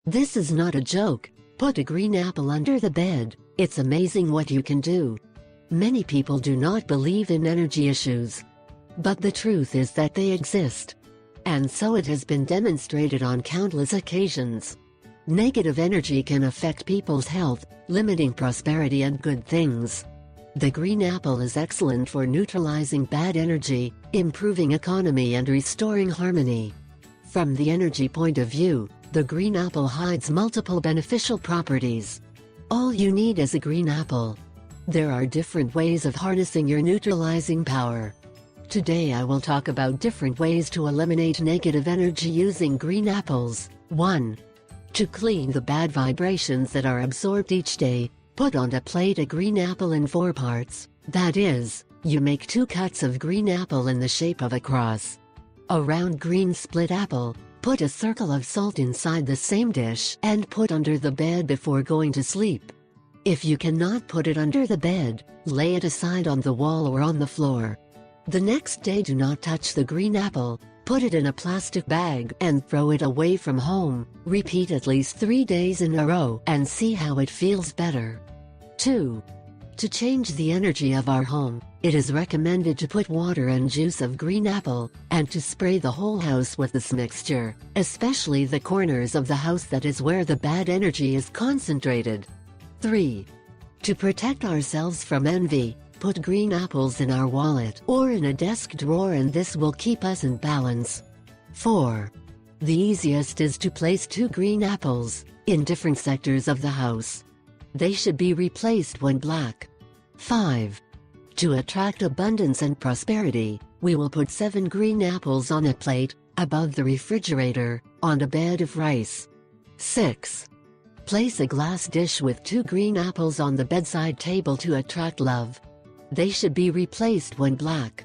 This is not a joke. Put a green apple under the bed. It's amazing what you can do. Many people do not believe in energy issues. But the truth is that they exist. And so it has been demonstrated on countless occasions. Negative energy can affect people's health, limiting prosperity and good things. The green apple is excellent for neutralizing bad energy, improving economy and restoring harmony. From the energy point of view, the green apple hides multiple beneficial properties. All you need is a green apple. There are different ways of harnessing your neutralizing power. Today I will talk about different ways to eliminate negative energy using green apples. 1. To clean the bad vibrations that are absorbed each day, put on a plate a green apple in 4 parts. That is, you make 2 cuts of green apple in the shape of a cross. A round green split apple, put a circle of salt inside the same dish and put under the bed before going to sleep. If you cannot put it under the bed, lay it aside on the wall or on the floor. The next day do not touch the green apple, put it in a plastic bag and throw it away from home. Repeat at least 3 days in a row and see how it feels better. 2. To change the energy of our home, it is recommended to put water and juice of green apple, and to spray the whole house with this mixture, especially the corners of the house that is where the bad energy is concentrated. 3. To protect ourselves from envy, put green apples in our wallet or in a desk drawer and this will keep us in balance. 4. The easiest is to place 2 green apples in different sectors of the house. They should be replaced when black. 5. To attract abundance and prosperity, we will put 7 green apples on a plate, above the refrigerator, on a bed of rice. 6. Place a glass dish with 2 green apples on the bedside table to attract love. They should be replaced when black.